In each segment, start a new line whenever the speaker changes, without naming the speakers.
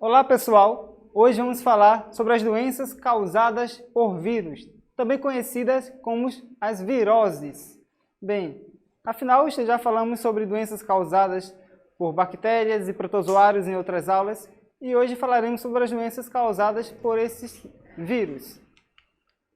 Olá pessoal, hoje vamos falar sobre as doenças causadas por vírus, também conhecidas como as viroses. Bem, afinal já falamos sobre doenças causadas por bactérias e protozoários em outras aulas e hoje falaremos sobre as doenças causadas por esses vírus.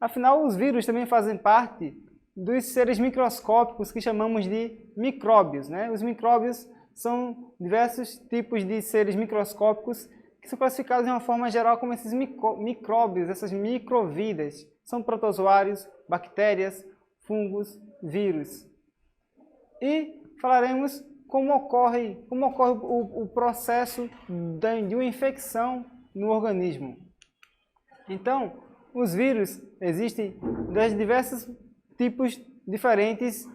Afinal, os vírus também fazem parte dos seres microscópicos que chamamos de micróbios, né? Os micróbios são diversos tipos de seres microscópicos que são classificados de uma forma geral como esses micróbios, essas microvidas. São protozoários, bactérias, fungos, vírus. E falaremos como ocorre o processo de uma infecção no organismo. Então, os vírus existem de diversos tipos diferentes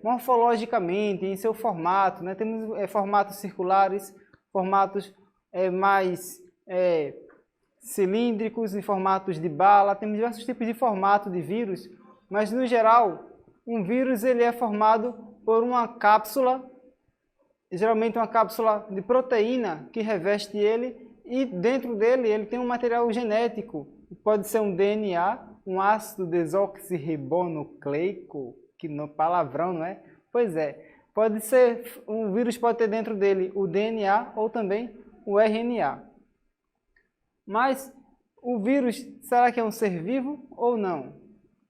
morfologicamente, em seu formato, né? Temos formatos circulares, formatos mais cilíndricos, em formatos de bala, temos diversos tipos de formato de vírus, mas no geral, um vírus ele é formado por uma cápsula, geralmente uma cápsula de proteína que reveste ele, e dentro dele ele tem um material genético, pode ser um DNA, um ácido desoxirribonucleico, que no palavrão, não é? Pois é, pode ser, um vírus pode ter dentro dele o DNA ou também o RNA. Mas o vírus, será que é um ser vivo ou não?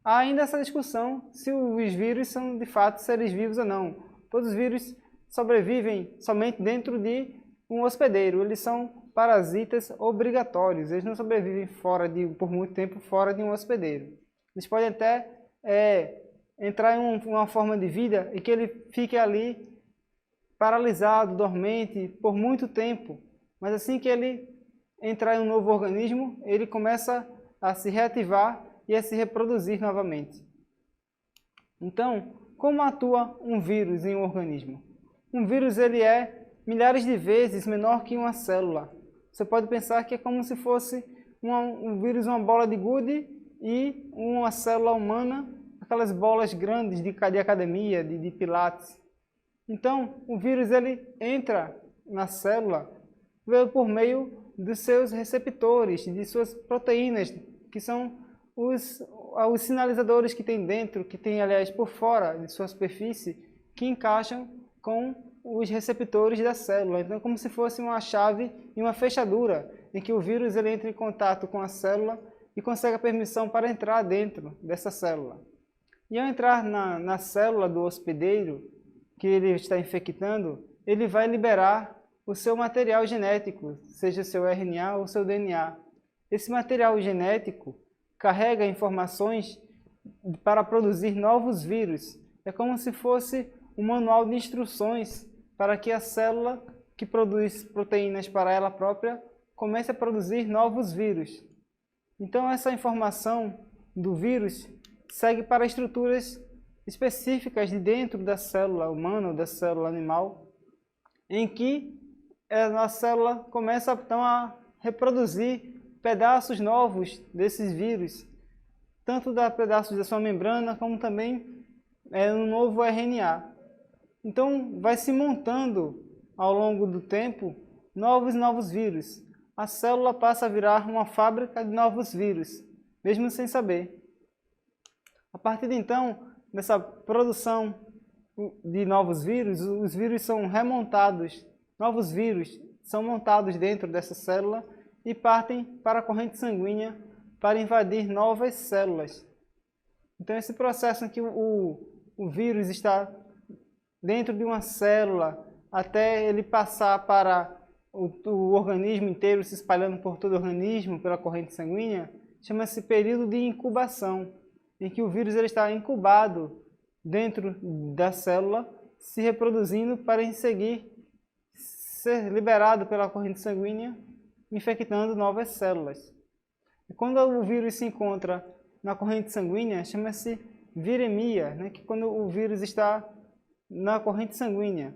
Há ainda essa discussão se os vírus são de fato seres vivos ou não. Todos os vírus sobrevivem somente dentro de um hospedeiro, eles são parasitas obrigatórios, eles não sobrevivem por muito tempo fora de um hospedeiro. Eles podem até entrar em uma forma de vida em que ele fique ali paralisado, dormente, por muito tempo. Mas assim que ele entrar em um novo organismo, ele começa a se reativar e a se reproduzir novamente. Então, como atua um vírus em um organismo? Um vírus ele é milhares de vezes menor que uma célula. Você pode pensar que é como se fosse um vírus, uma bola de gude e uma célula humana, aquelas bolas grandes de academia, de pilates. Então, o vírus ele entra na célula por meio dos seus receptores, de suas proteínas, que são os sinalizadores que tem dentro, que tem, aliás, por fora de sua superfície, que encaixam com os receptores da célula. Então, é como se fosse uma chave e uma fechadura, em que o vírus ele entra em contato com a célula e consegue a permissão para entrar dentro dessa célula. E ao entrar na célula do hospedeiro, que ele está infectando, ele vai liberar o seu material genético, seja seu RNA ou seu DNA. Esse material genético carrega informações para produzir novos vírus. É como se fosse um manual de instruções para que a célula que produz proteínas para ela própria comece a produzir novos vírus. Então essa informação do vírus segue para estruturas específicas de dentro da célula humana ou da célula animal, em que a célula começa então a reproduzir pedaços novos desses vírus, tanto pedaços da sua membrana como também um novo RNA. Então vai se montando ao longo do tempo novos vírus. A célula passa a virar uma fábrica de novos vírus, mesmo sem saber. A partir de então, dessa produção de novos vírus, os vírus são remontados, novos vírus são montados dentro dessa célula e partem para a corrente sanguínea para invadir novas células. Então esse processo em que o vírus está dentro de uma célula até ele passar para o organismo inteiro, se espalhando por todo o organismo pela corrente sanguínea, chama-se período de incubação, em que o vírus ele está incubado dentro da célula, se reproduzindo para em seguir ser liberado pela corrente sanguínea, infectando novas células. E quando o vírus se encontra na corrente sanguínea, chama-se viremia, né? Que quando o vírus está na corrente sanguínea.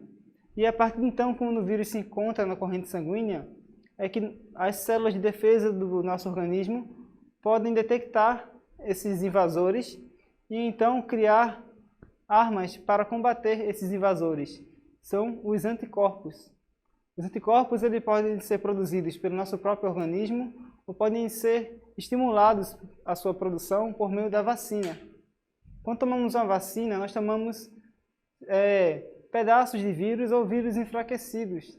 E a partir de então, quando o vírus se encontra na corrente sanguínea, é que as células de defesa do nosso organismo podem detectar esses invasores e então criar armas para combater esses invasores. São os anticorpos. Os anticorpos eles podem ser produzidos pelo nosso próprio organismo ou podem ser estimulados a sua produção por meio da vacina. Quando tomamos uma vacina, nós tomamos pedaços de vírus ou vírus enfraquecidos,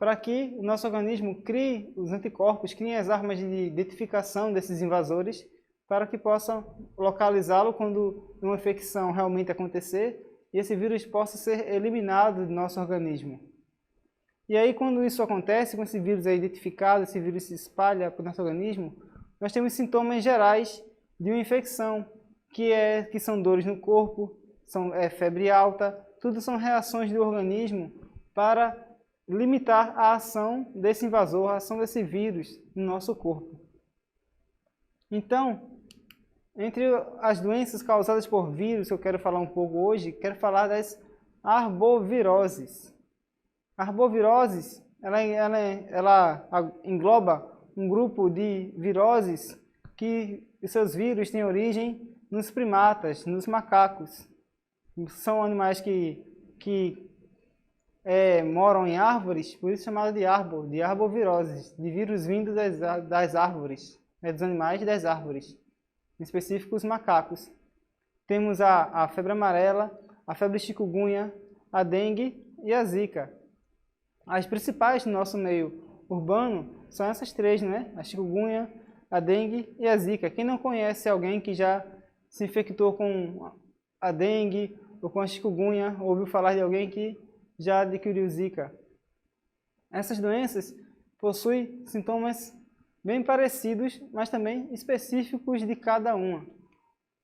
para que o nosso organismo crie os anticorpos, crie as armas de identificação desses invasores, para que possam localizá-lo quando uma infecção realmente acontecer e esse vírus possa ser eliminado do nosso organismo. E aí, quando isso acontece, com esse vírus identificado, esse vírus se espalha para o nosso organismo, nós temos sintomas gerais de uma infecção, que são dores no corpo, febre alta, tudo são reações do organismo para limitar a ação desse invasor, a ação desse vírus no nosso corpo. Então, entre as doenças causadas por vírus que eu quero falar um pouco hoje, quero falar das arboviroses. A arboviroses, ela engloba um grupo de viroses que os seus vírus têm origem nos primatas, nos macacos. São animais que moram em árvores, por isso chamado de arboviroses, de vírus vindos das árvores, dos animais das árvores, em específico os macacos. Temos a febre amarela, a febre chikungunya, a dengue e a zika. As principais no nosso meio urbano são essas três, né? A chikungunya, a dengue e a zika. Quem não conhece alguém que já se infectou com a dengue ou com a chikungunya, ouviu falar de alguém que já adquiriu zika? Essas doenças possuem sintomas bem parecidos, mas também específicos de cada uma.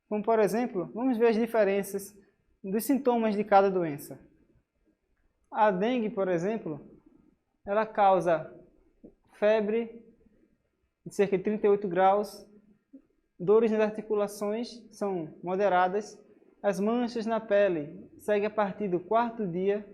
Como, por exemplo, vamos ver as diferenças dos sintomas de cada doença. A dengue, por exemplo, ela causa febre de cerca de 38 graus, dores nas articulações são moderadas, as manchas na pele seguem a partir do 4º dia,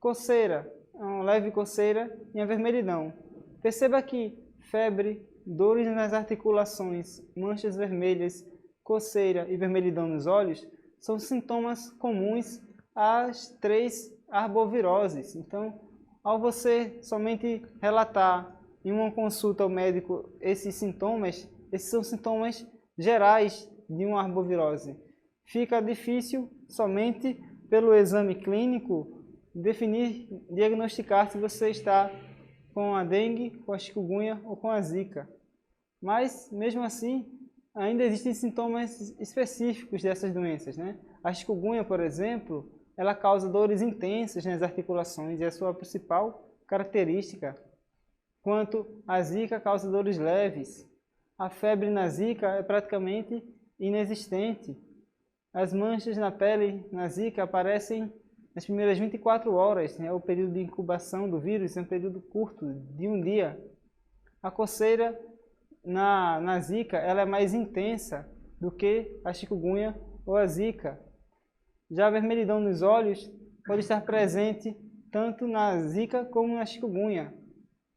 coceira, uma leve coceira e avermelhidão. Perceba que febre, dores nas articulações, manchas vermelhas, coceira e vermelhidão nos olhos são sintomas comuns às 3 arboviroses. Então, ao você somente relatar em uma consulta ao médico esses são sintomas gerais de uma arbovirose. Fica difícil somente pelo exame clínico definir, diagnosticar se você está com a dengue, com a chikungunya ou com a zika. Mas, mesmo assim, ainda existem sintomas específicos dessas doenças, né? A chikungunya, por exemplo, ela causa dores intensas nas articulações e é a sua principal característica. Enquanto a zika causa dores leves. A febre na zika é praticamente inexistente. As manchas na pele na zika aparecem nas primeiras 24 horas, né? O período de incubação do vírus é um período curto, de um dia. A coceira na zika ela é mais intensa do que a chikungunya ou a zika. Já a vermelhidão nos olhos pode estar presente tanto na zika como na chikungunya,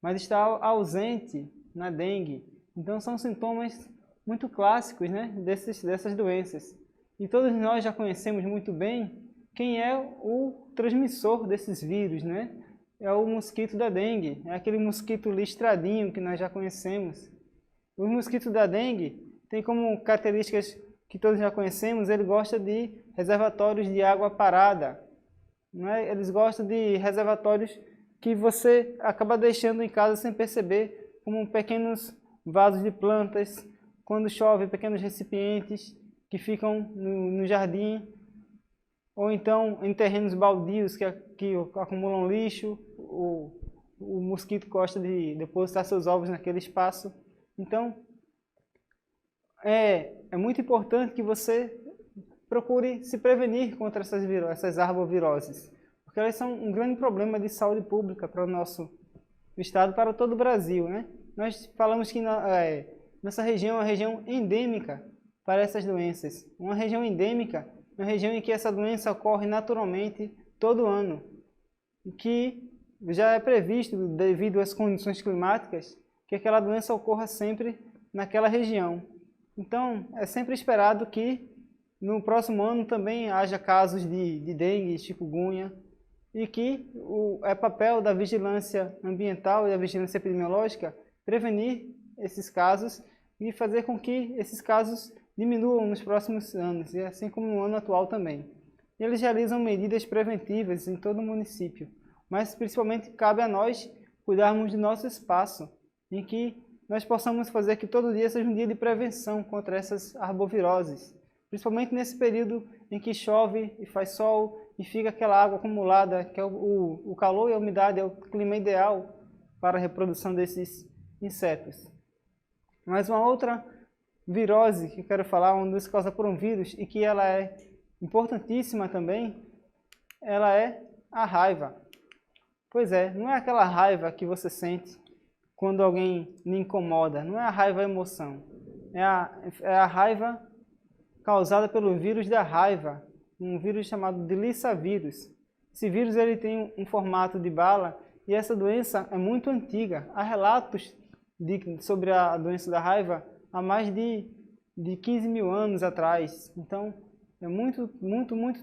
mas está ausente na dengue. Então são sintomas muito clássicos, né, dessas doenças. E todos nós já conhecemos muito bem quem é o transmissor desses vírus, né? É o mosquito da dengue, é aquele mosquito listradinho que nós já conhecemos. O mosquito da dengue tem como características que todos já conhecemos, ele gosta de reservatórios de água parada. Né? Eles gostam de reservatórios que você acaba deixando em casa sem perceber, como pequenos vasos de plantas, quando chove, pequenos recipientes que ficam no jardim, ou então em terrenos baldios que acumulam lixo, o mosquito gosta de depositar seus ovos naquele espaço. Então, é muito importante que você procure se prevenir contra essas arboviroses, porque elas são um grande problema de saúde pública para o nosso estado, para todo o Brasil, né? Nós falamos que nossa região é uma região endêmica para essas doenças. Uma região endêmica é uma região em que essa doença ocorre naturalmente todo ano, e que já é previsto, devido às condições climáticas, que aquela doença ocorra sempre naquela região. Então, é sempre esperado que no próximo ano também haja casos de dengue, chikungunya, e que é papel da vigilância ambiental e da vigilância epidemiológica prevenir esses casos e fazer com que esses casos diminuam nos próximos anos, e assim como no ano atual também. Eles realizam medidas preventivas em todo o município, mas principalmente cabe a nós cuidarmos do nosso espaço, em que nós possamos fazer que todo dia seja um dia de prevenção contra essas arboviroses, principalmente nesse período em que chove e faz sol e fica aquela água acumulada, que é o calor e a umidade, é o clima ideal para a reprodução desses insetos. Mas uma outra virose que eu quero falar, uma doença causada por um vírus e que ela é importantíssima também, ela é a raiva. Pois é, não é aquela raiva que você sente quando alguém lhe incomoda, não é a raiva a emoção, é a raiva causada pelo vírus da raiva, um vírus chamado de lissavírus. Esse vírus ele tem um formato de bala e essa doença é muito antiga. Há relatos sobre a doença da raiva há mais de 15 mil anos atrás. Então, é muito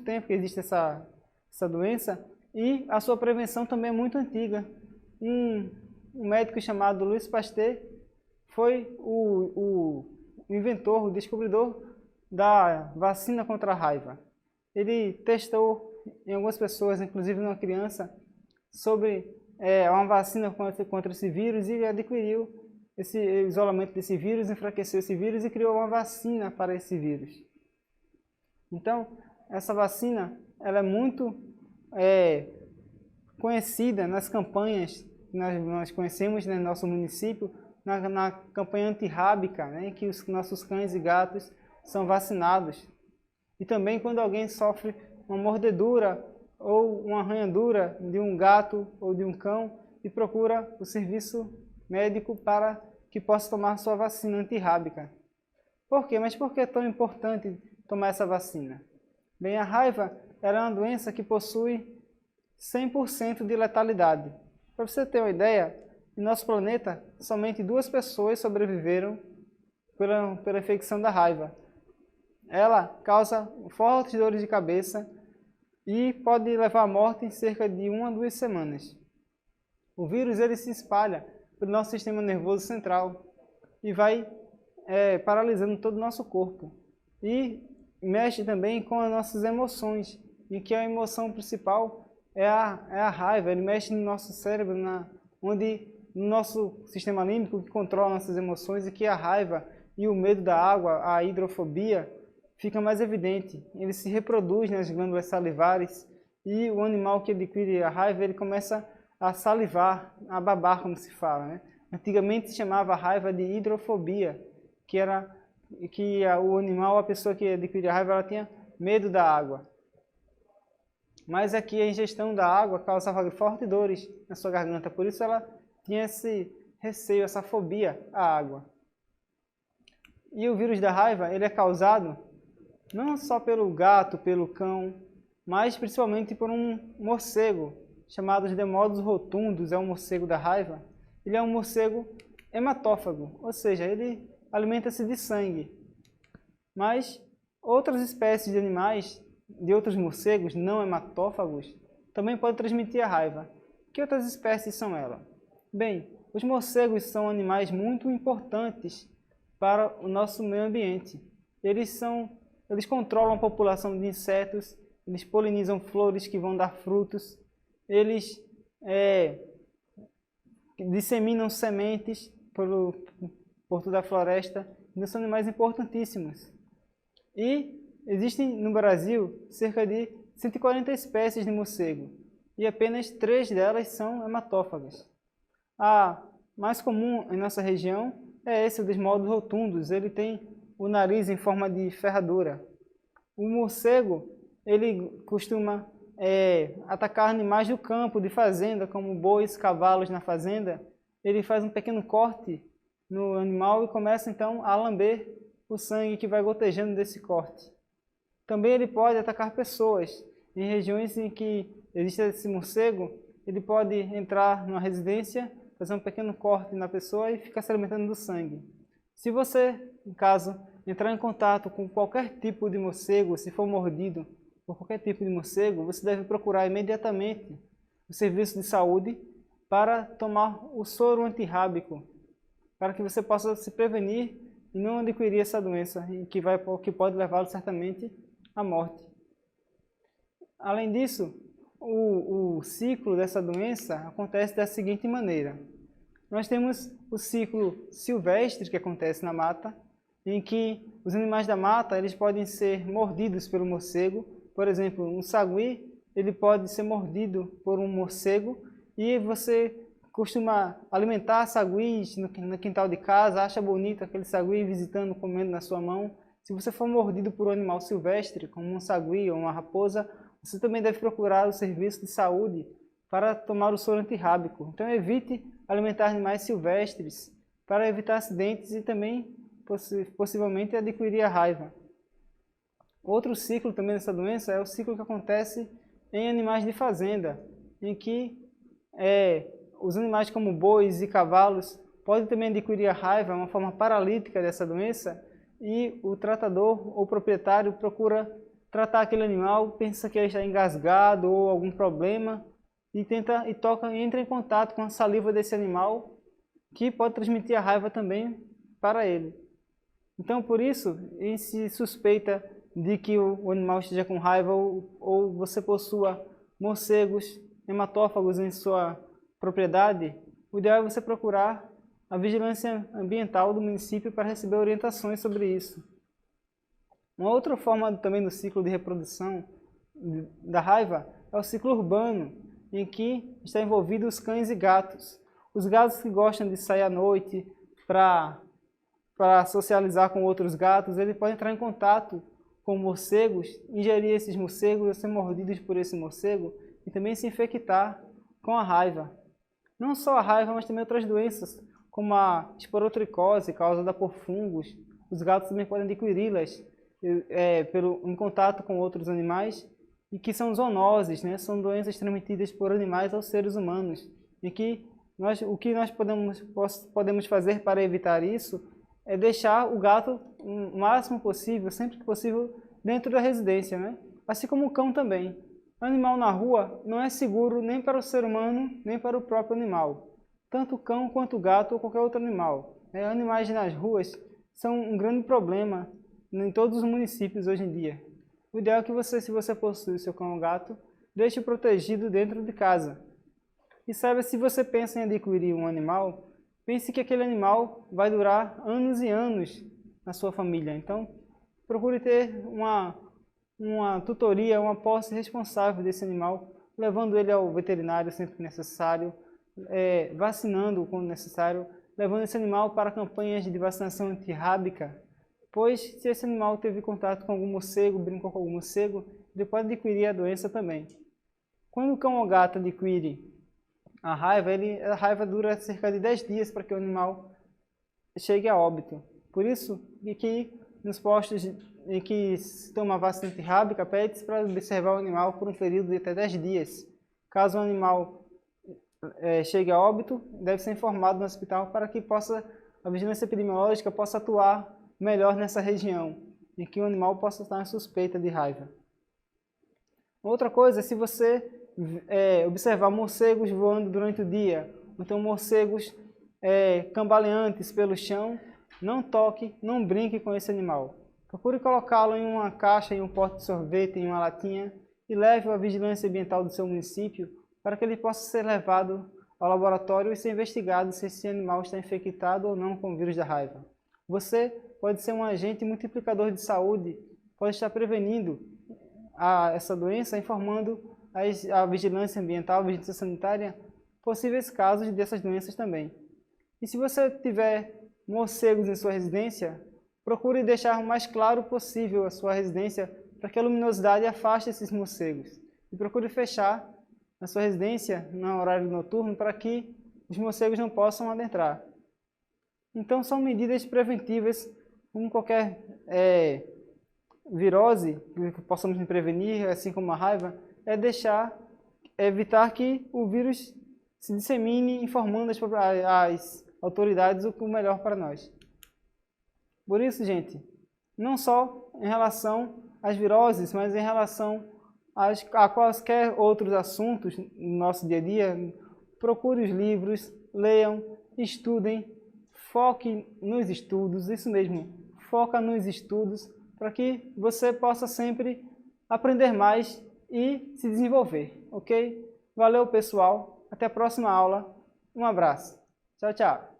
tempo que existe essa doença e a sua prevenção também é muito antiga. Um médico chamado Louis Pasteur foi o inventor, o descobridor da vacina contra a raiva. Ele testou em algumas pessoas, inclusive numa criança, sobre uma vacina contra esse vírus e ele adquiriu esse isolamento desse vírus, enfraqueceu esse vírus e criou uma vacina para esse vírus. Então, essa vacina ela é muito conhecida nas campanhas que nós conhecemos no nosso município, na campanha antirrábica, né, em que os nossos cães e gatos são vacinados. E também quando alguém sofre uma mordedura ou uma arranhadura de um gato ou de um cão e procura o serviço médico para que possa tomar sua vacina antirrábica. Por quê? Mas por que é tão importante tomar essa vacina? Bem, a raiva é uma doença que possui 100% de letalidade. Para você ter uma ideia, no nosso planeta, somente 2 pessoas sobreviveram pela infecção da raiva. Ela causa fortes dores de cabeça e pode levar à morte em cerca de 1 a 2 semanas. O vírus ele se espalha pelo nosso sistema nervoso central e vai paralisando todo o nosso corpo. E mexe também com as nossas emoções, e que a emoção principal é a raiva. Ele mexe no nosso cérebro, onde no nosso sistema límbico que controla nossas emoções, e que a raiva e o medo da água, a hidrofobia, fica mais evidente. Ele se reproduz nas glândulas salivares e o animal que adquire a raiva, ele começa a salivar, a babar, como se fala, né? Antigamente se chamava a raiva de hidrofobia, que era que o animal, a pessoa que adquire a raiva, ela tinha medo da água. Mas aqui a ingestão da água causava fortes dores na sua garganta, por isso ela tinha esse receio, essa fobia à água. E o vírus da raiva, ele é causado não só pelo gato, pelo cão, mas principalmente por um morcego, chamado de Demodus rotundos, é um morcego da raiva. Ele é um morcego hematófago, ou seja, ele alimenta-se de sangue. Mas outras espécies de animais, de outros morcegos não hematófagos, também podem transmitir a raiva. Que outras espécies são elas? Bem, os morcegos são animais muito importantes para o nosso meio ambiente. Eles controlam a população de insetos, eles polinizam flores que vão dar frutos, eles disseminam sementes por toda a floresta, então são animais importantíssimos. E existem no Brasil cerca de 140 espécies de morcego, e apenas 3 delas são hematófagas. A mais comum em nossa região é esse, o Desmodus rotundos. Ele tem o nariz em forma de ferradura. O morcego, ele costuma atacar animais do campo, de fazenda, como bois, cavalos na fazenda. Ele faz um pequeno corte no animal e começa então a lamber o sangue que vai gotejando desse corte. Também ele pode atacar pessoas. Em regiões em que existe esse morcego, ele pode entrar numa residência, fazer um pequeno corte na pessoa e ficar se alimentando do sangue. Se você, em caso, entrar em contato com qualquer tipo de morcego, se for mordido ou qualquer tipo de morcego, você deve procurar imediatamente o serviço de saúde para tomar o soro antirrábico, para que você possa se prevenir e não adquirir essa doença, que pode levá-lo certamente à morte. Além disso, o ciclo dessa doença acontece da seguinte maneira. Nós temos o ciclo silvestre que acontece na mata, em que os animais da mata eles podem ser mordidos pelo morcego. Por exemplo, um sagui ele pode ser mordido por um morcego e você costuma alimentar saguis no quintal de casa, acha bonito aquele sagui visitando, comendo na sua mão. Se você for mordido por um animal silvestre, como um sagui ou uma raposa, você também deve procurar o serviço de saúde para tomar o soro antirrábico. Então evite alimentar animais silvestres para evitar acidentes e também possivelmente adquirir a raiva. Outro ciclo também dessa doença é o ciclo que acontece em animais de fazenda, em que os animais como bois e cavalos podem também adquirir a raiva, uma forma paralítica dessa doença, e o tratador ou proprietário procura tratar aquele animal, pensa que ele está engasgado ou algum problema, e entra em contato com a saliva desse animal, que pode transmitir a raiva também para ele. Então, por isso, se suspeita de que o animal esteja com raiva ou você possua morcegos hematófagos em sua propriedade, o ideal é você procurar a vigilância ambiental do município para receber orientações sobre isso. Uma outra forma também do ciclo de reprodução da raiva é o ciclo urbano, em que está envolvido os cães e gatos. Os gatos que gostam de sair à noite para socializar com outros gatos, ele pode entrar em contato com morcegos, ingerir esses morcegos, ser mordidos por esse morcego e também se infectar com a raiva. Não só a raiva, mas também outras doenças, como a esporotricose, causada por fungos. Os gatos também podem adquiri-las em contato com outros animais, e que são zoonoses, né? São doenças transmitidas por animais aos seres humanos. E que o que nós podemos fazer para evitar isso é deixar o gato o máximo possível, sempre que possível, dentro da residência, né? Assim como o cão também. O animal na rua não é seguro nem para o ser humano, nem para o próprio animal. Tanto o cão quanto o gato ou qualquer outro animal. Animais nas ruas são um grande problema em todos os municípios hoje em dia. O ideal é que você, se você possui seu cão ou gato, deixe protegido dentro de casa. E saiba, se você pensa em adquirir um animal, pense que aquele animal vai durar anos e anos na sua família. Então, procure ter uma tutoria, uma posse responsável desse animal, levando ele ao veterinário sempre que necessário, vacinando quando necessário, levando esse animal para campanhas de vacinação antirrábica, pois se esse animal teve contato com algum morcego, brincou com algum morcego, ele pode adquirir a doença também. Quando o cão ou gato adquire a raiva dura cerca de 10 dias para que o animal chegue a óbito. Por isso que nos postos em que se toma vacina antirrábica, pede-se para observar o animal por um período de até 10 dias. Caso o animal chegue a óbito, deve ser informado no hospital para que a vigilância epidemiológica possa atuar melhor nessa região, em que o animal possa estar em suspeita de raiva. Outra coisa, se você observar morcegos voando durante o dia, então morcegos cambaleantes pelo chão, não toque, não brinque com esse animal. Procure colocá-lo em uma caixa, em um pote de sorvete, em uma latinha, e leve-o à vigilância ambiental do seu município para que ele possa ser levado ao laboratório e ser investigado se esse animal está infectado ou não com o vírus da raiva. Você pode ser um agente multiplicador de saúde, pode estar prevenindo essa doença, informando a vigilância ambiental, a vigilância sanitária, possíveis casos dessas doenças também. E se você tiver morcegos em sua residência, procure deixar o mais claro possível a sua residência para que a luminosidade afaste esses morcegos. E procure fechar a sua residência no horário noturno para que os morcegos não possam adentrar. Então são medidas preventivas, como qualquer virose que possamos prevenir, assim como a raiva, evitar que o vírus se dissemine, informando as autoridades o que é melhor para nós. Por isso, gente, não só em relação às viroses, mas em relação a quaisquer outros assuntos no nosso dia a dia, procure os livros, leiam, estudem, foque nos estudos, isso mesmo, foca nos estudos, para que você possa sempre aprender mais e se desenvolver, ok? Valeu, pessoal, até a próxima aula, um abraço, tchau, tchau.